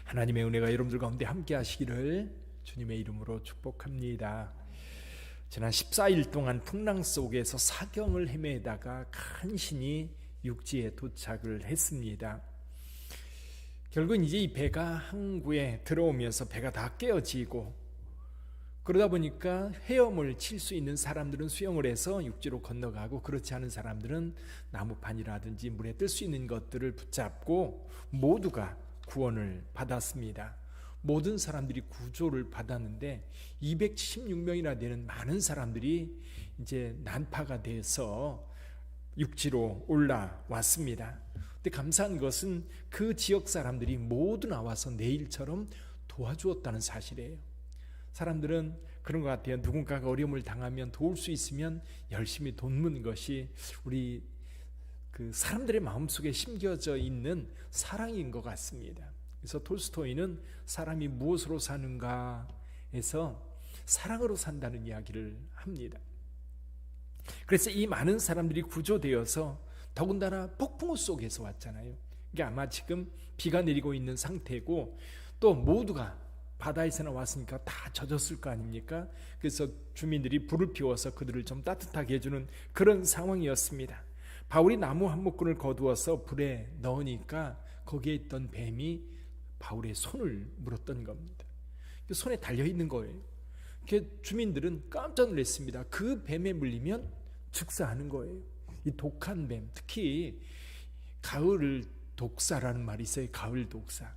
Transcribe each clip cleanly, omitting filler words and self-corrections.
하나님의 은혜가 여러분들 가운데 함께 하시기를 주님의 이름으로 축복합니다. 지난 14일 동안 풍랑 속에서 사경을 헤매다가 간신히 육지에 도착을 했습니다. 결국은 이제 이 배가 항구에 들어오면서 배가 다 깨어지고, 그러다 보니까 헤엄을 칠 수 있는 사람들은 수영을 해서 육지로 건너가고, 그렇지 않은 사람들은 나무판이라든지 물에 뜰 수 있는 것들을 붙잡고 모두가 구원을 받았습니다. 모든 사람들이 구조를 받았는데 276명이나 되는 많은 사람들이 이제 난파가 돼서 육지로 올라왔습니다. 근데 감사한 것은 그 지역 사람들이 모두 나와서 내일처럼 도와주었다는 사실이에요. 사람들은 그런 것 같아요. 누군가가 어려움을 당하면 도울 수 있으면 열심히 돕는 것이 우리 그 사람들의 마음속에 심겨져 있는 사랑인 것 같습니다. 그래서 톨스토이는 사람이 무엇으로 사는가 해서 사랑으로 산다는 이야기를 합니다. 그래서 이 많은 사람들이 구조되어서 더군다나 폭풍우 속에서 왔잖아요. 이게 아마 지금 비가 내리고 있는 상태고, 또 모두가 바다에서 나왔으니까 다 젖었을 거 아닙니까? 그래서 주민들이 불을 피워서 그들을 좀 따뜻하게 해주는 그런 상황이었습니다. 바울이 나무 한 묶음을 거두어서 불에 넣으니까 거기에 있던 뱀이 바울의 손을 물었던 겁니다. 손에 달려있는 거예요. 주민들은 깜짝 놀랐습니다. 그 뱀에 물리면 즉사하는 거예요. 이 독한 뱀, 특히 가을 독사라는 말이 있어요. 가을 독사.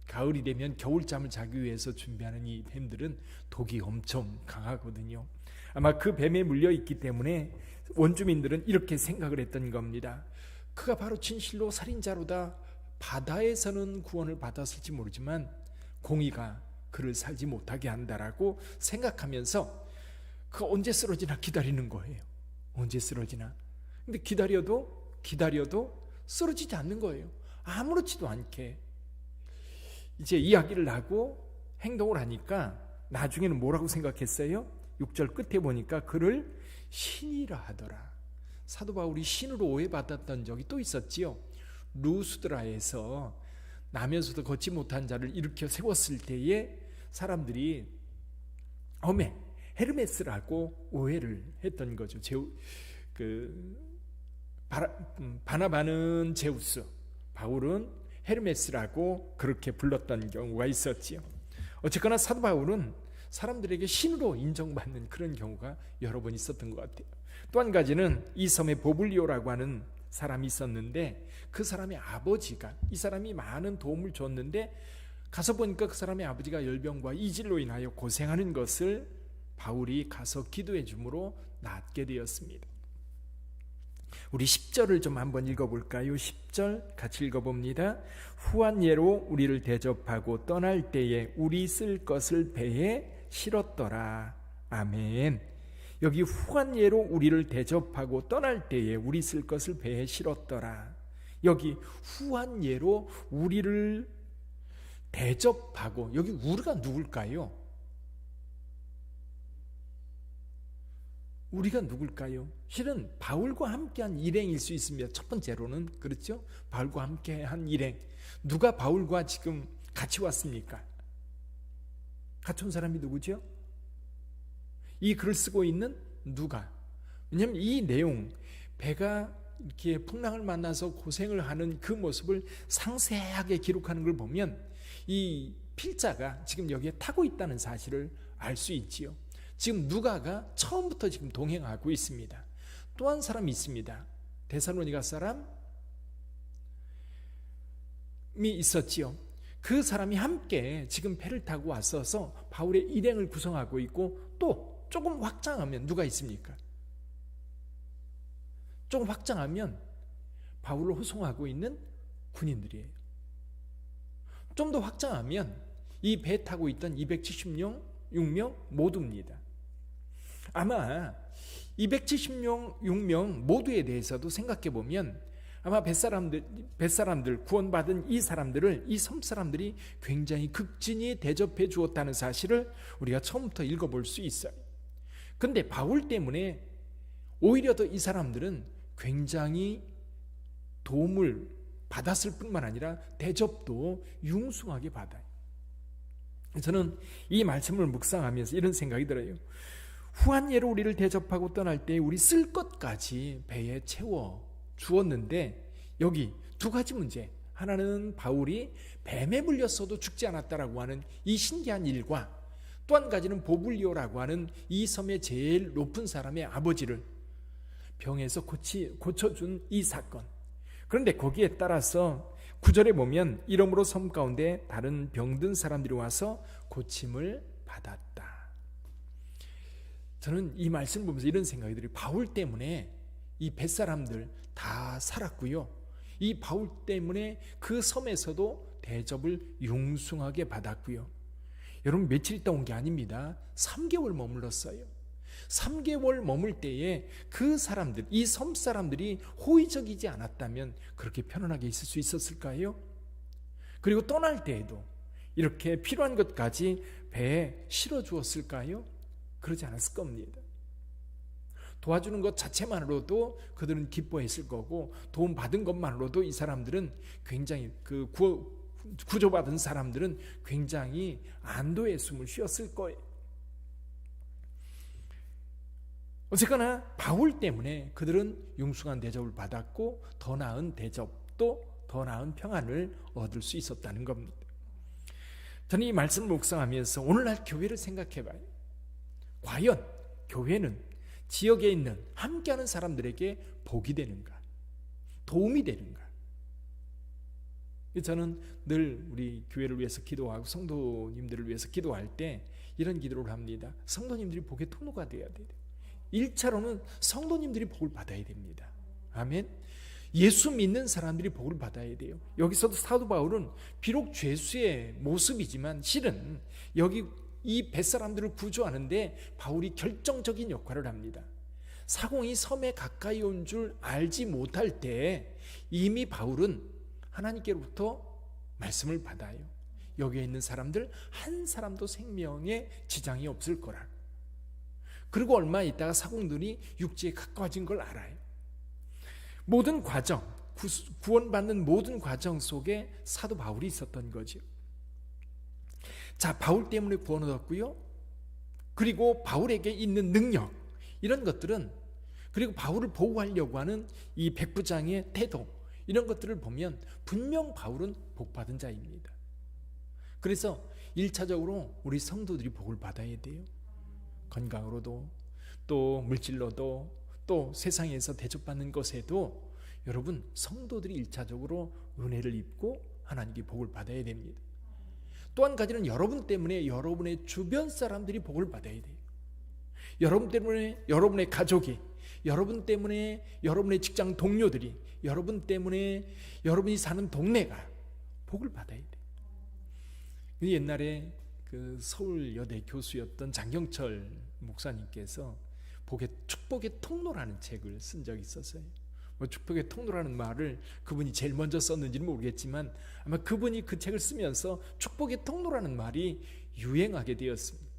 가을이 되면 겨울잠을 자기 위해서 준비하는 이 뱀들은 독이 엄청 강하거든요. 아마 그 뱀에 물려있기 때문에 원주민들은 이렇게 생각을 했던 겁니다. 그가 바로 진실로 살인자로다. 바다에서는 구원을 받았을지 모르지만 공의가 그를 살지 못하게 한다라고 생각하면서 그가 언제 쓰러지나 기다리는 거예요. 언제 쓰러지나. 근데 기다려도 쓰러지지 않는 거예요. 아무렇지도 않게 이제 이야기를 하고 행동을 하니까 나중에는 뭐라고 생각했어요? 6절 끝에 보니까 그를 신이라 하더라. 사도 바울이 신으로 오해받았던 적이 또 있었지요. 루스드라에서 나면서도 걷지 못한 자를 일으켜 세웠을 때에 사람들이 헤르메스라고 오해를 했던 거죠. 바나바는 제우스, 바울은 헤르메스라고 그렇게 불렀던 경우가 있었지요. 어쨌거나 사도 바울은 사람들에게 신으로 인정받는 그런 경우가 여러 번 있었던 것 같아요. 또 한 가지는 이 섬에 보블리오라고 하는 사람이 있었는데, 그 사람의 아버지가, 이 사람이 많은 도움을 줬는데 가서 보니까 그 사람의 아버지가 열병과 이질로 인하여 고생하는 것을 바울이 가서 기도해 주므로 낫게 되었습니다. 우리 10절을 좀 한번 읽어볼까요? 10절 같이 읽어봅니다. 후한 예로 우리를 대접하고 떠날 때에 우리 쓸 것을 배에 실었더라. 아멘. 여기 후한 예로 우리를 대접하고 떠날 때에 우리 쓸 것을 배에 실었더라. 여기 후한 예로 우리를 대접하고, 여기 우리가 누굴까요? 우리가 누굴까요? 실은 바울과 함께한 일행일 수 있습니다. 첫 번째로는 그렇죠? 바울과 함께한 일행. 누가 바울과 지금 같이 왔습니까? 같이 온 사람이 누구죠? 이 글을 쓰고 있는 누가? 왜냐하면 이 내용, 배가 이렇게 풍랑을 만나서 고생을 하는 그 모습을 상세하게 기록하는 걸 보면 이 필자가 지금 여기에 타고 있다는 사실을 알 수 있지요. 지금 누가가 처음부터 지금 동행하고 있습니다. 또 한 사람이 있습니다. 데살로니가 사람이 있었지요. 그 사람이 함께 지금 배를 타고 왔어서 바울의 일행을 구성하고 있고, 또 조금 확장하면 누가 있습니까? 조금 확장하면 바울을 호송하고 있는 군인들이에요. 좀 더 확장하면 이 배 타고 있던 276명 모두입니다. 아마 276명 모두에 대해서도 생각해 보면 아마 뱃사람들 구원받은 이 사람들을, 이 섬사람들이 굉장히 극진히 대접해 주었다는 사실을 우리가 처음부터 읽어볼 수 있어요. 근데 바울 때문에 오히려 더 이 사람들은 굉장히 도움을 받았을 뿐만 아니라 대접도 융숭하게 받아요. 저는 이 말씀을 묵상하면서 이런 생각이 들어요. 후한 예로 우리를 대접하고 떠날 때 우리 쓸 것까지 배에 채워 주었는데 여기 두 가지 문제, 하나는 바울이 뱀에 물렸어도 죽지 않았다라고 하는 이 신기한 일과 또 한 가지는 보블리오라고 하는 이 섬의 제일 높은 사람의 아버지를 병에서 고쳐준 이 사건. 그런데 거기에 따라서 9절에 보면 이러므로 섬 가운데 다른 병든 사람들이 와서 고침을 받았다. 저는 이 말씀을 보면서 이런 생각이 들어요. 바울 때문에 이 뱃사람들 다 살았고요. 이 바울 때문에 그 섬에서도 대접을 융숭하게 받았고요. 여러분 며칠 있다 온 게 아닙니다. 3개월 머물렀어요. 3개월 머물 때에 그 사람들, 이 섬 사람들이 호의적이지 않았다면 그렇게 편안하게 있을 수 있었을까요? 그리고 떠날 때에도 이렇게 필요한 것까지 배에 실어 주었을까요? 그러지 않았을 겁니다. 도와주는 것 자체만으로도 그들은 기뻐했을 거고, 도움 받은 것만으로도 이 사람들은 굉장히 구조받은 사람들은 굉장히 안도의 숨을 쉬었을 거예요. 어쨌거나 바울 때문에 그들은 융숭한 대접을 받았고 더 나은 대접도 더 나은 평안을 얻을 수 있었다는 겁니다. 저는 이 말씀을 묵상하면서 오늘날 교회를 생각해 봐요. 과연 교회는 지역에 있는 함께하는 사람들에게 복이 되는가? 도움이 되는가? 저는 늘 우리 교회를 위해서 기도하고 성도님들을 위해서 기도할 때 이런 기도를 합니다. 성도님들이 복의 통로가 되어야 돼요. 1차로는 성도님들이 복을 받아야 됩니다. 아멘. 예수 믿는 사람들이 복을 받아야 돼요. 여기서도 사도 바울은 비록 죄수의 모습이지만 실은 여기 이 뱃사람들을 구조하는데 바울이 결정적인 역할을 합니다. 사공이 섬에 가까이 온 줄 알지 못할 때 이미 바울은 하나님께로부터 말씀을 받아요. 여기에 있는 사람들 한 사람도 생명에 지장이 없을 거라. 그리고 얼마 있다가 사공들이 육지에 가까워진 걸 알아요. 모든 과정, 구원받는 모든 과정 속에 사도 바울이 있었던 거죠. 자, 바울 때문에 구원을 얻었고요. 그리고 바울에게 있는 능력, 이런 것들은, 그리고 바울을 보호하려고 하는 이 백부장의 태도, 이런 것들을 보면 분명 바울은 복받은 자입니다. 그래서 1차적으로 우리 성도들이 복을 받아야 돼요. 건강으로도 또 물질로도 또 세상에서 대접받는 것에도 여러분 성도들이 1차적으로 은혜를 입고 하나님께 복을 받아야 됩니다. 또 한 가지는 여러분 때문에 여러분의 주변 사람들이 복을 받아야 돼요. 여러분 때문에 여러분의 가족이, 여러분 때문에 여러분의 직장 동료들이, 여러분 때문에 여러분이 사는 동네가 복을 받아야 돼요. 옛날에 그 서울여대 교수였던 장경철 목사님께서 축복의 통로라는 책을 쓴 적이 있었어요. 축복의 통로라는 말을 그분이 제일 먼저 썼는지는 모르겠지만 아마 그분이 그 책을 쓰면서 축복의 통로라는 말이 유행하게 되었습니다.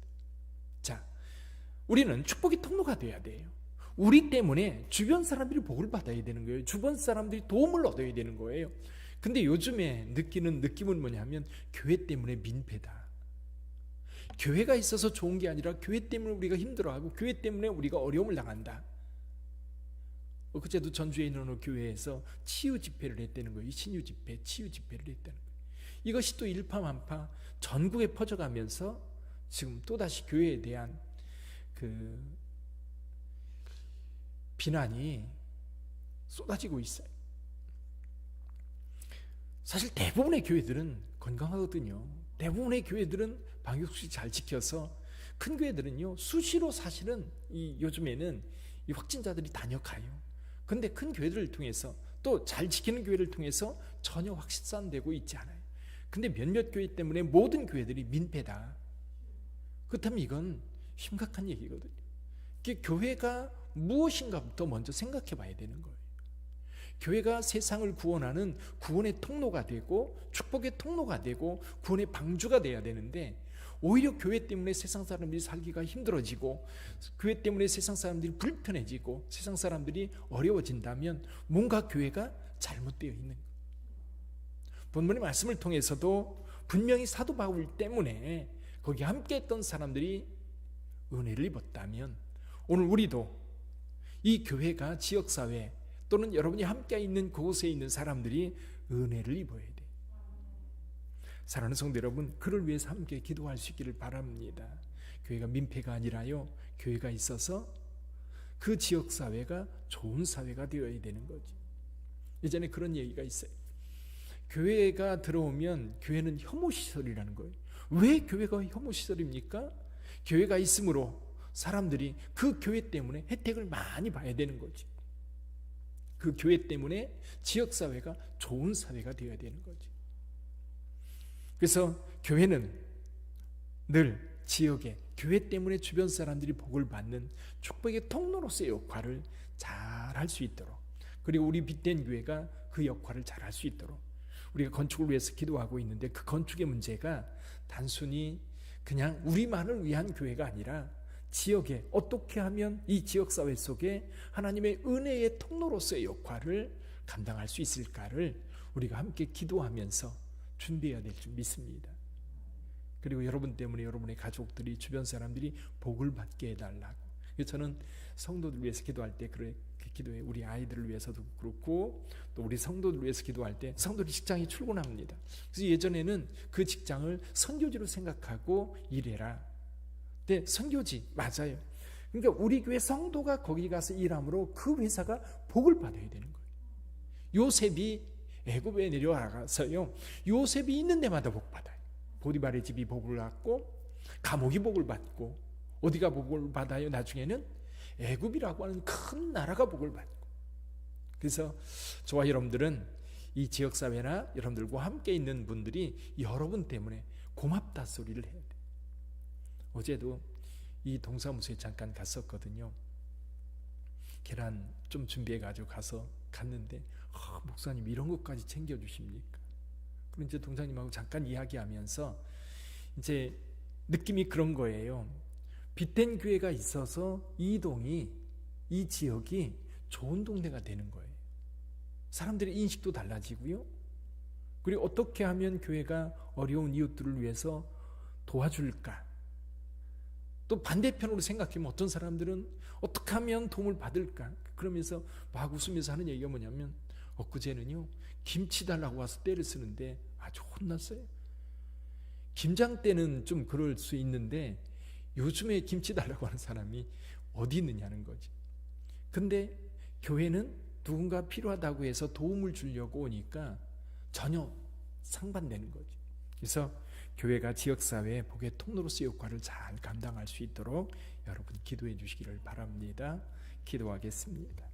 자, 우리는 축복의 통로가 돼야 돼요. 우리 때문에 주변 사람들이 복을 받아야 되는 거예요. 주변 사람들이 도움을 얻어야 되는 거예요. 근데 요즘에 느끼는 느낌은 뭐냐면 교회 때문에 민폐다. 교회가 있어서 좋은 게 아니라 교회 때문에 우리가 힘들어하고 교회 때문에 우리가 어려움을 당한다. 그제도 전주에 있는 어느 교회에서 치유 집회를 했다는 거예요. 신유 집회, 치유 집회를 했다는 거예요. 이것이 또 일파만파 전국에 퍼져가면서 지금 또다시 교회에 대한 그 비난이 쏟아지고 있어요. 사실 대부분의 교회들은 건강하거든요. 대부분의 교회들은 방역수칙 잘 지켜서, 큰 교회들은요 수시로 사실은 요즘에는 이 확진자들이 다녀가요. 근데 큰 교회들을 통해서 또 잘 지키는 교회를 통해서 전혀 확산되고 있지 않아요. 근데 몇몇 교회 때문에 모든 교회들이 민폐다. 그렇다면 이건 심각한 얘기거든요. 교회가 무엇인가부터 먼저 생각해 봐야 되는 거예요. 교회가 세상을 구원하는 구원의 통로가 되고 축복의 통로가 되고 구원의 방주가 돼야 되는데, 오히려 교회 때문에 세상 사람들이 살기가 힘들어지고 교회 때문에 세상 사람들이 불편해지고 세상 사람들이 어려워진다면 뭔가 교회가 잘못되어 있는 거예요. 본문의 말씀을 통해서도 분명히 사도 바울 때문에 거기 함께 했던 사람들이 은혜를 입었다면 오늘 우리도 이 교회가 지역사회 또는 여러분이 함께 있는 그곳에 있는 사람들이 은혜를 입어야 돼. 사랑하는 성도 여러분, 그를 위해서 함께 기도할 수 있기를 바랍니다. 교회가 민폐가 아니라요, 교회가 있어서 그 지역사회가 좋은 사회가 되어야 되는 거지. 예전에 그런 얘기가 있어요. 교회가 들어오면 교회는 혐오시설이라는 거예요. 왜 교회가 혐오시설입니까? 교회가 있으므로 사람들이 그 교회 때문에 혜택을 많이 봐야 되는 거지. 그 교회 때문에 지역사회가 좋은 사회가 되어야 되는 거지. 그래서 교회는 늘 지역에 교회 때문에 주변 사람들이 복을 받는 축복의 통로로서의 역할을 잘 할 수 있도록, 그리고 우리 빛된 교회가 그 역할을 잘 할 수 있도록 우리가 건축을 위해서 기도하고 있는데, 그 건축의 문제가 단순히 그냥 우리만을 위한 교회가 아니라 지역에 어떻게 하면 이 지역사회 속에 하나님의 은혜의 통로로서의 역할을 감당할 수 있을까를 우리가 함께 기도하면서 준비해야 될 줄 믿습니다. 그리고 여러분 때문에 여러분의 가족들이, 주변 사람들이 복을 받게 해달라고. 저는 성도들 위해서 기도할 때 그렇게 기도해. 우리 아이들을 위해서도 그렇고 또 우리 성도들 위해서 기도할 때, 성도들이 직장에 출근합니다. 그래서 예전에는 그 직장을 선교지로 생각하고 일해라. 근데 선교지 맞아요. 그러니까 우리 교회 성도가 거기 가서 일함으로 그 회사가 복을 받아야 되는 거예요. 요셉이 애굽에 내려가서요, 요셉이 있는 데마다 복 받아요. 보디발의 집이 복을 받고 감옥이 복을 받고, 어디가 복을 받아요? 나중에는 애굽이라고 하는 큰 나라가 복을 받고. 그래서 저와 여러분들은 이 지역사회나 여러분들과 함께 있는 분들이 여러분 때문에 고맙다 소리를 해야 돼요. 어제도 이 동사무소에 잠깐 갔었거든요. 계란 좀 준비해가지고 갔는데 목사님 이런 것까지 챙겨주십니까? 그럼 이제 동장님하고 잠깐 이야기하면서 이제 느낌이 그런 거예요. 빛된 교회가 있어서 이 동이, 이 지역이 좋은 동네가 되는 거예요. 사람들의 인식도 달라지고요. 그리고 어떻게 하면 교회가 어려운 이웃들을 위해서 도와줄까? 또 반대편으로 생각하면 어떤 사람들은 어떻게 하면 도움을 받을까? 그러면서 막 웃으면서 하는 얘기가 뭐냐면, 엊그제는요 김치 달라고 와서 때를 쓰는데 아주 혼났어요. 김장 때는 좀 그럴 수 있는데 요즘에 김치 달라고 하는 사람이 어디 있느냐는 거지. 근데 교회는 누군가 필요하다고 해서 도움을 주려고 오니까 전혀 상반되는 거지. 그래서 교회가 지역사회의 복의 통로로서의 역할을 잘 감당할 수 있도록 여러분 기도해 주시기를 바랍니다. 기도하겠습니다.